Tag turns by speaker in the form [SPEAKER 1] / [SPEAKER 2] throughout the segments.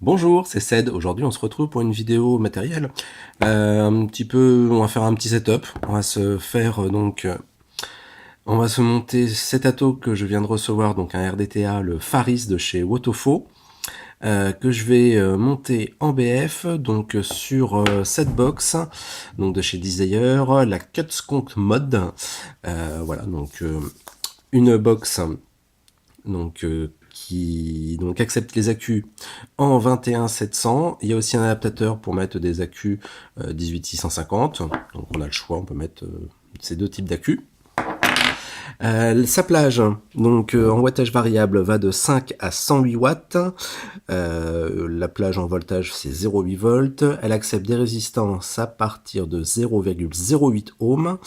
[SPEAKER 1] Bonjour, c'est Ced. Aujourd'hui, on se retrouve pour une vidéo matérielle. On va faire un petit setup. On va se faire on va se monter cet ato que je viens de recevoir, donc un RDTA, le Faris de chez Wotofo, que je vais monter en BF, donc sur cette box, donc de chez Desire, la Cutskunk Mod. Voilà, donc une box qui accepte les accus en 21700. Il y a aussi un adaptateur pour mettre des accus 18650. Donc on a le choix, on peut mettre ces deux types d'accus. Sa plage, en wattage variable, va de 5 à 108 watts. La plage en voltage, c'est 0,8 volts. Elle accepte des résistances à partir de 0,08 ohms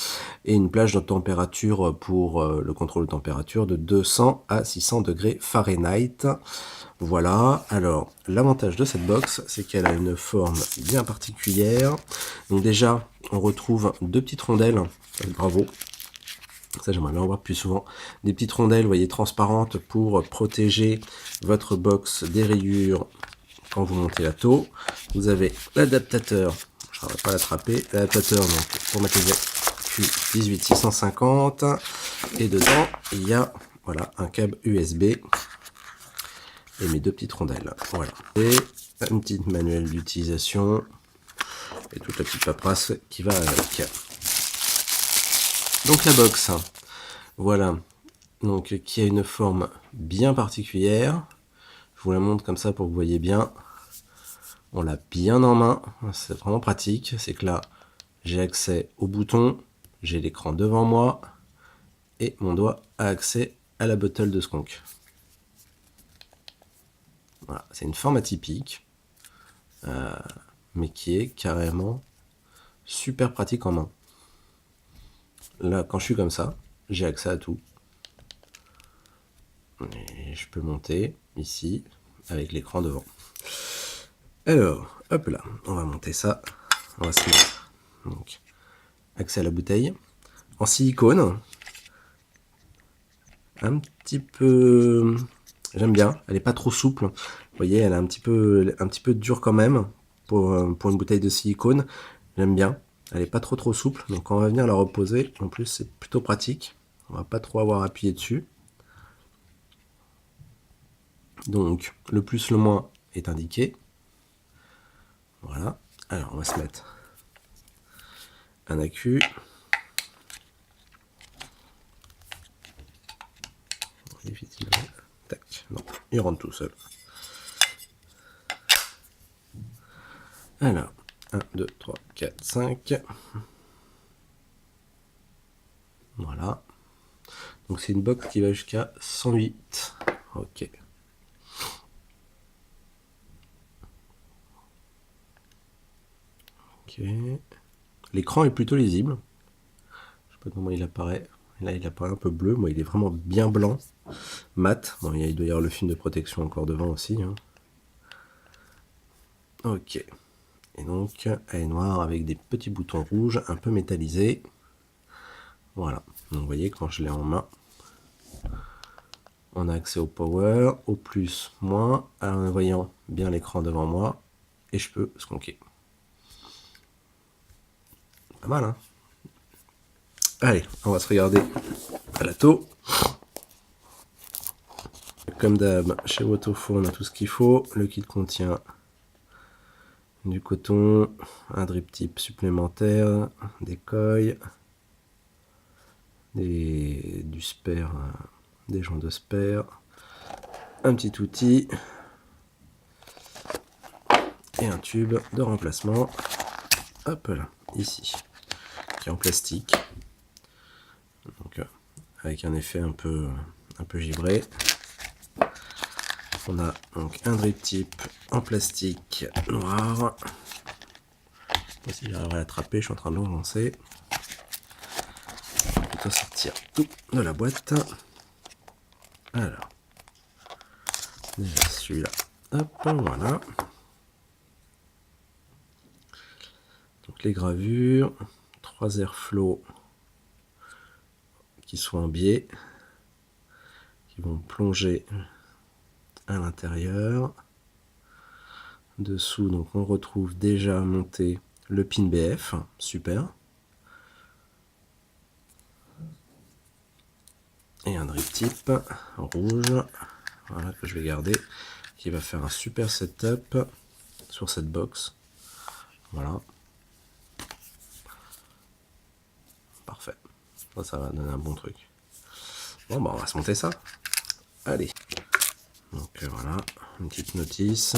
[SPEAKER 1] et une plage de température pour le contrôle de température de 200 à 600 degrés Fahrenheit. Voilà, alors l'avantage de cette box, c'est qu'elle a une forme bien particulière. Donc déjà, on retrouve deux petites rondelles, bravo. Ça, j'aimerais bien en voir plus souvent. Des petites rondelles, vous voyez, transparentes pour protéger votre box des rayures quand vous montez la taux. Vous avez l'adaptateur, je ne vais pas l'attraper, l'adaptateur pour mettre les accus 18650. Et dedans, il y a voilà, un câble USB et mes deux petites rondelles. Voilà. Et une petite manuel d'utilisation et toute la petite paperasse qui va avec. Donc la box, voilà, donc qui a une forme bien particulière. Je vous la montre comme ça pour que vous voyez bien. On l'a bien en main, c'est vraiment pratique. C'est que là, j'ai accès au bouton, j'ai l'écran devant moi et mon doigt a accès à la bottle de skunk. Voilà, c'est une forme atypique, mais qui est carrément super pratique en main. Là, quand je suis comme ça, j'ai accès à tout. Et je peux monter ici avec l'écran devant. Alors, hop là, on va monter ça. On va se mettre donc accès à la bouteille en silicone. Un petit peu, j'aime bien. Elle est pas trop souple. Vous voyez, elle est un petit peu dure quand même pour une bouteille de silicone. J'aime bien. Elle est pas trop souple. Donc quand on va venir la reposer, en plus c'est plutôt pratique. On va pas trop avoir appuyé dessus. Donc le plus, le moins est indiqué. Voilà. Alors on va se mettre un accu. Tac. Non, il rentre tout seul. Alors, 1, 2, 3, 4, 5. Voilà. Donc c'est une box qui va jusqu'à 108. Ok. Ok. L'écran est plutôt lisible. Je sais pas comment il apparaît. Là, il apparaît un peu bleu. Moi, il est vraiment bien blanc, mat. Bon, il doit y avoir le film de protection encore devant aussi. Hein. Ok. Et donc, elle est noire avec des petits boutons rouges, un peu métallisés. Voilà. Donc, vous voyez, quand je l'ai en main, on a accès au power, au plus, moins, en voyant bien l'écran devant moi, et je peux skunker. Pas mal, hein? Allez, on va se regarder à la taux. Comme d'hab, chez Wotofo, on a tout ce qu'il faut. Le kit contient du coton, un drip tip supplémentaire, des coils, du spare, des joints de spare, un petit outil et un tube de remplacement. Hop là, ici, qui est en plastique. Donc, avec un effet un peu gibré. On a donc un drip tip en plastique noir. Je sais pas si j'arriverai à l'attraper, je suis en train de le lancer. On va plutôt sortir tout de la boîte. Alors, déjà celui-là. Hop, voilà. Donc les gravures, 3 airflows qui sont en biais, qui vont plonger à l'intérieur. Dessous, donc on retrouve déjà monté le pin BF, super. Et un drip tip rouge, voilà, que je vais garder, qui va faire un super setup sur cette box. Voilà. Parfait. Ça va donner un bon truc. Bon, bah on va se monter ça. Allez. Donc voilà, une petite notice.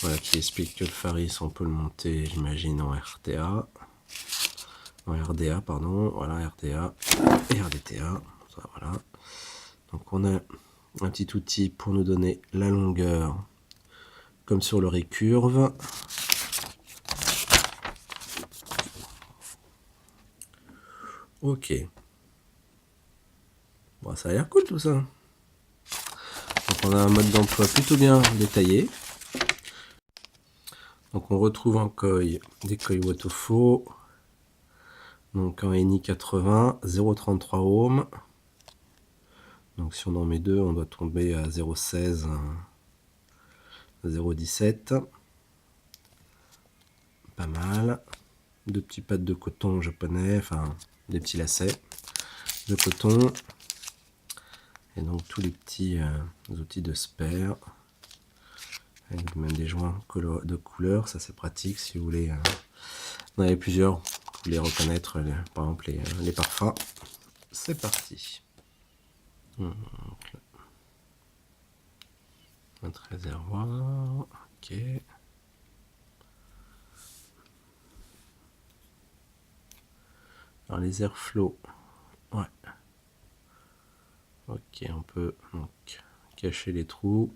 [SPEAKER 1] Voilà, qui explique que le Faris, on peut le monter, j'imagine, en RTA. En RDA, pardon. Voilà, RDA et RDTA. Ça, voilà. Donc on a un petit outil pour nous donner la longueur, comme sur le Recurve. Ok. Bon, ça a l'air cool tout ça. Donc on a un mode d'emploi plutôt bien détaillé. Donc on retrouve en coil des coils Watofo. Donc en NI 80, 0,33 ohms. Donc si on en met deux, on doit tomber à 0,16, 0,17. Pas mal. Deux petits pads de coton japonais, enfin des petits lacets de coton. Et donc tous les petits outils de spare. Avec même des joints de couleur, ça c'est pratique si vous voulez. Vous en avez plusieurs, vous voulez reconnaître par exemple les parfums. C'est parti. Donc, notre réservoir, ok. Alors les airflow, ouais. Ok, on peut donc cacher les trous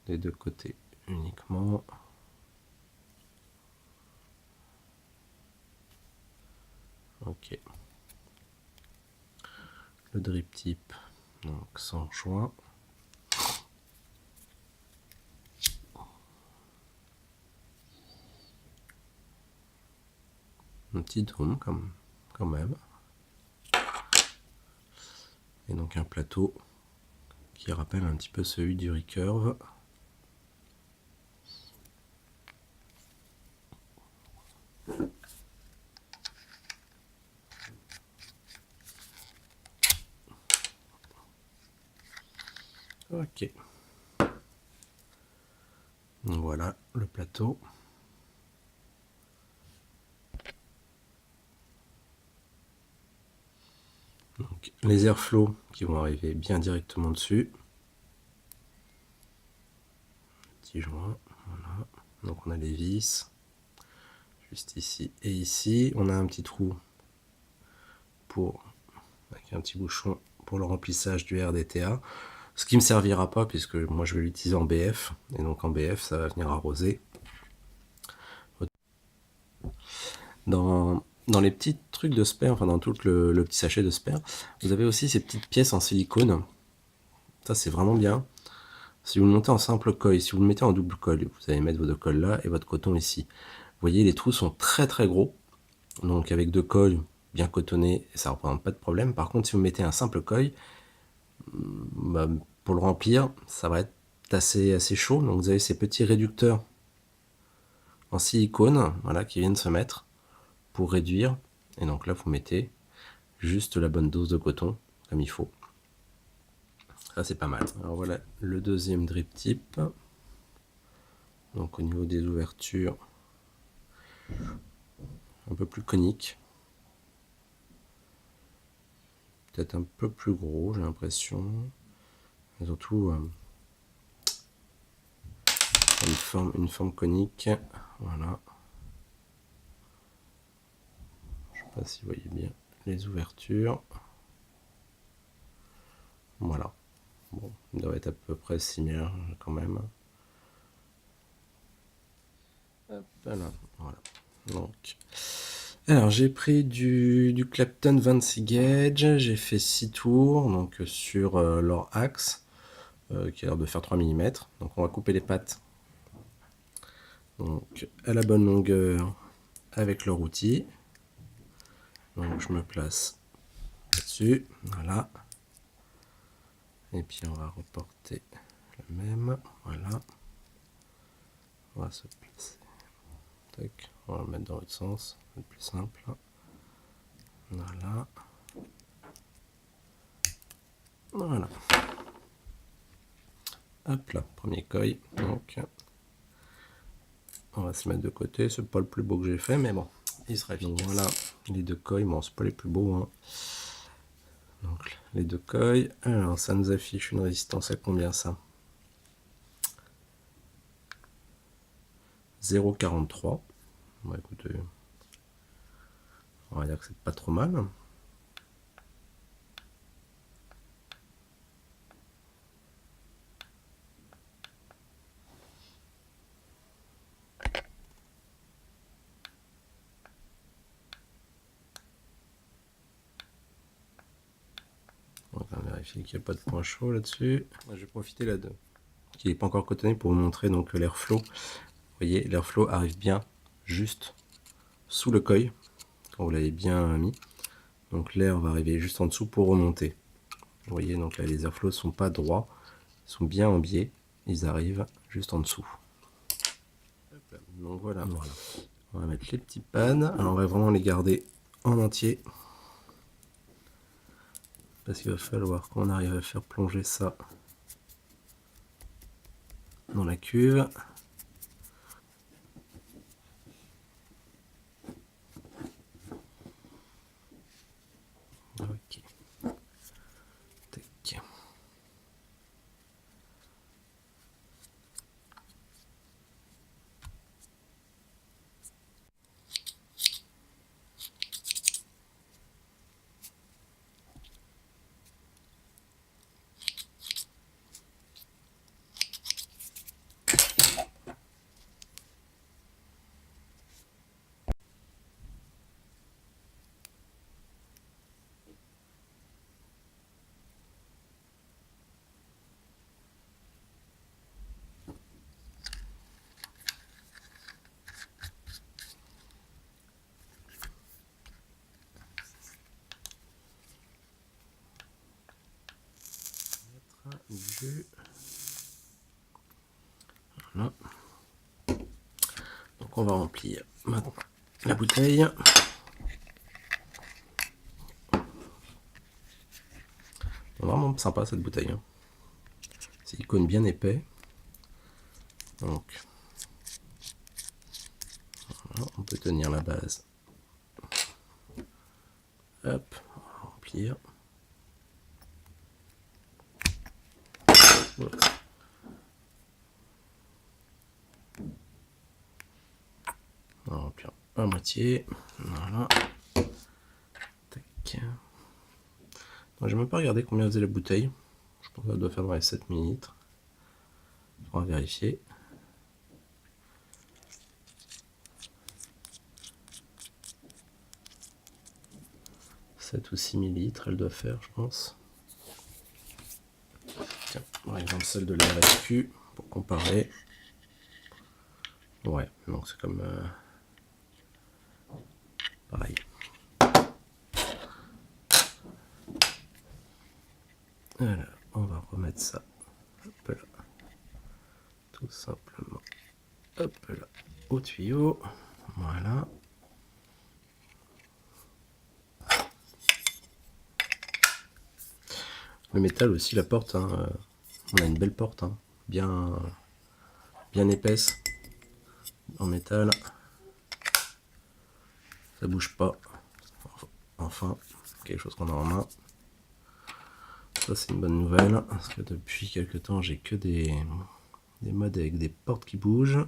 [SPEAKER 1] des deux côtés uniquement. Ok. Le drip tip, donc sans joint. Un petit dôme quand même. Et donc un plateau qui rappelle un petit peu celui du Recurve. Ok. Donc voilà le plateau. Donc, les airflows qui vont arriver bien directement dessus. Petit joint, voilà. Donc on a les vis, juste ici et ici. On a un petit trou avec un petit bouchon pour le remplissage du RDTA. Ce qui ne me servira pas puisque moi je vais l'utiliser en BF. Et donc en BF ça va venir arroser. Dans les petits trucs de spare, enfin dans tout le petit sachet de spare, vous avez aussi ces petites pièces en silicone. Ça c'est vraiment bien. Si vous le montez en simple coil, si vous le mettez en double coil, vous allez mettre vos deux coils là et votre coton ici. Vous voyez, les trous sont très très gros. Donc avec deux coils bien cotonnés, ça ne représente pas de problème. Par contre, si vous mettez un simple coil, bah, pour le remplir, ça va être assez chaud. Donc vous avez ces petits réducteurs en silicone, voilà, qui viennent se mettre pour réduire. Et donc là, vous mettez juste la bonne dose de coton, comme il faut. Ça, c'est pas mal. Alors voilà le deuxième drip tip. Donc au niveau des ouvertures, un peu plus conique. Peut-être un peu plus gros, j'ai l'impression. Et surtout, une forme conique. Voilà. Je ne sais pas si vous voyez bien les ouvertures. Voilà. Bon, il doit être à peu près similaire quand même. Hop là, voilà. Donc, alors j'ai pris du Clapton 26 gauge, j'ai fait 6 tours donc sur leur axe qui a l'air de faire 3 mm. Donc on va couper les pattes donc à la bonne longueur avec leur outil. Donc je me place là-dessus, voilà. Et puis on va reporter le même. Voilà. On va se placer. Tac. On va le mettre dans l'autre sens. C'est plus simple. Voilà. Voilà. Hop là, premier coil. Donc, on va se mettre de côté. C'est pas le plus beau que j'ai fait, mais bon, il sera efficace. Donc voilà, les deux coils. Bon, c'est pas les plus beaux. Hein. Donc, les deux coils. Alors, ça nous affiche une résistance à combien ça? 0,43. Bon, écoutez, on va dire que c'est pas trop mal. On va vérifier qu'il n'y a pas de point chaud là-dessus. Je vais profiter là de qui n'est pas encore cotonné pour vous montrer donc l'airflow. Vous voyez, l'airflow arrive bien juste sous le coil quand vous l'avez bien mis. Donc l'air va arriver juste en dessous pour remonter. Vous voyez, donc là les airflows ne sont pas droits, ils sont bien en biais, ils arrivent juste en dessous. Donc voilà. On va mettre les petits pads. Alors on va vraiment les garder en entier. Parce qu'il va falloir qu'on arrive à faire plonger ça dans la cuve. Ok. Tac. Du jus. Voilà. Donc on va remplir maintenant la bouteille. Vraiment sympa cette bouteille. Hein. Silicone bien épais. Donc voilà, on peut tenir la base. Hop, on va remplir. Voilà. On va remplir à moitié. Voilà. Tac. Donc, j'ai même pas regardé combien faisait la bouteille. Je pense qu'elle doit faire dans les 7 ml. On va vérifier. Ou 6 ml, elle doit faire, je pense. Tiens, par exemple celle de la RSQ pour comparer. Ouais, donc c'est comme pareil. Alors, on va remettre ça, hop là, tout simplement, hop là, au tuyau, voilà. Le métal aussi, la porte, hein, on a une belle porte, hein, bien épaisse, en métal, ça bouge pas, enfin, quelque chose qu'on a en main. Ça c'est une bonne nouvelle, parce que depuis quelques temps j'ai que des modes avec des portes qui bougent.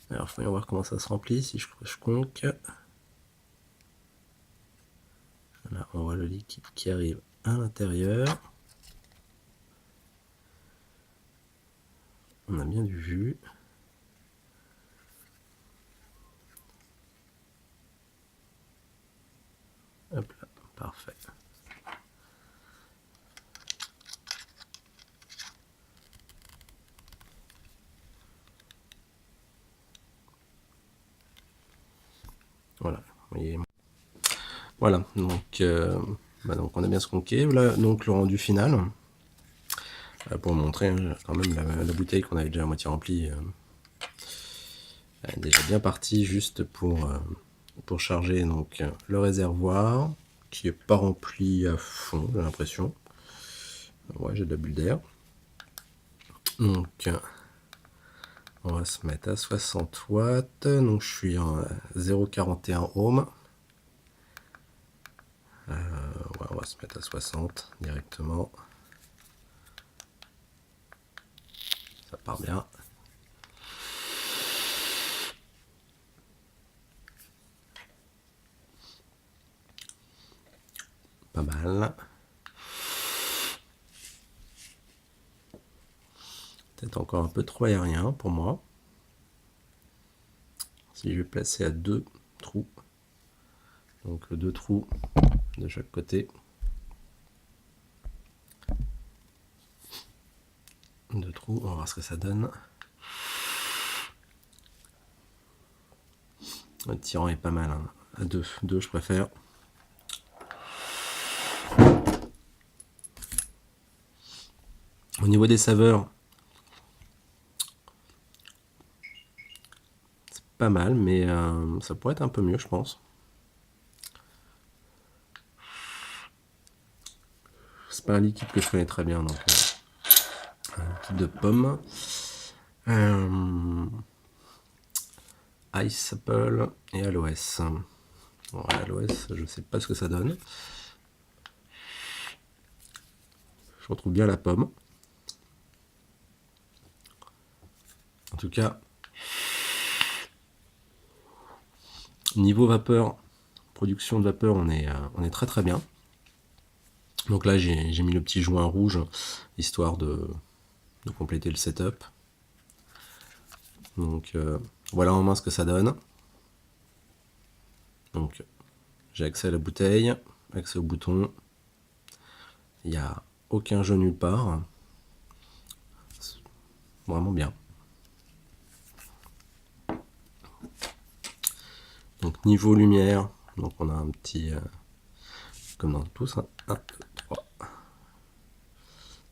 [SPEAKER 1] Alors voyons voir comment ça se remplit si je conque. Voilà, on voit le liquide qui arrive à l'intérieur. On a bien du jus. Hop là, parfait. Voilà, vous voyez. Voilà, donc on a bien ce conquet. Voilà donc le rendu final. Pour montrer hein, quand même la bouteille qu'on avait déjà à moitié remplie. Elle est déjà bien partie juste pour charger donc, le réservoir qui est pas rempli à fond, j'ai l'impression. Ouais, j'ai de la bulle d'air. Donc, on va se mettre à 60 watts. Donc, je suis en 0,41 ohms. Ouais, on va se mettre à 60 directement. Ça part bien. Pas mal. Peut-être encore un peu trop aérien pour moi. Si je vais placer à 2 trous. Donc 2 trous de chaque côté. 2 trous, on va voir ce que ça donne. Le tirant est pas mal, hein. À 2, je préfère. Au niveau des saveurs, c'est pas mal, mais ça pourrait être un peu mieux, je pense. C'est pas un liquide que je connais très bien, donc un liquide de pomme. Ice Apple et Aloès. Bon, Aloès, je sais pas ce que ça donne. Je retrouve bien la pomme. En tout cas, niveau vapeur, production de vapeur, on est très très bien. Donc là, j'ai mis le petit joint rouge, histoire de compléter le setup. Donc voilà en main ce que ça donne. Donc j'ai accès à la bouteille, accès au bouton. Il n'y a aucun jeu nulle part. Vraiment bien. Donc niveau lumière, donc on a un petit, comme dans tous, 1, 2, 3.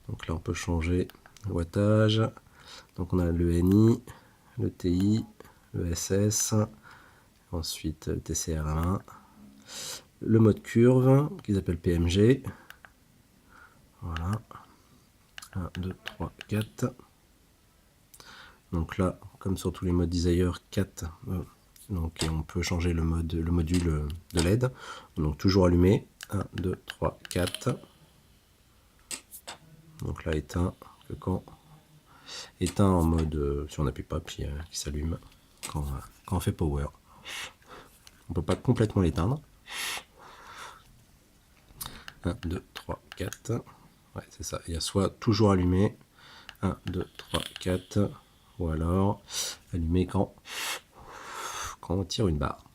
[SPEAKER 1] Donc là on peut changer le wattage. Donc on a le NI, le TI, le SS, ensuite le TCR1, le mode curve qu'ils appellent PMG. Voilà. 1, 2, 3, 4. Donc là, comme sur tous les modes Desire, 4. Donc, et on peut changer le module de LED. Donc toujours allumé. 1, 2, 3, 4. Donc là, éteint. Que quand éteint en mode, si on n'appuie pas, puis qui s'allume quand on fait power. On peut pas complètement l'éteindre. 1, 2, 3, 4. Ouais, c'est ça. Il y a soit toujours allumé. 1, 2, 3, 4. Ou alors allumé quand on tire une barre.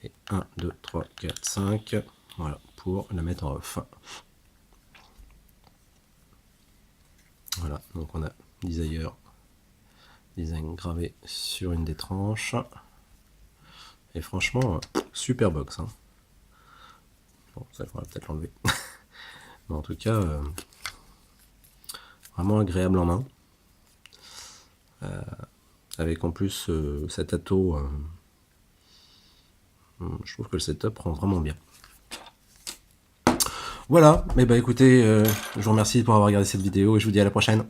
[SPEAKER 1] Et 1, 2, 3, 4, 5. Voilà, pour la mettre en off. Voilà, donc on a Desire design gravé sur une des tranches. Et franchement, super box. Hein. Bon, ça il faudra peut-être l'enlever. Mais en tout cas, vraiment agréable en main. Avec en plus cet ato, je trouve que le setup rend vraiment bien. Voilà, mais bah écoutez, je vous remercie pour avoir regardé cette vidéo et je vous dis à la prochaine.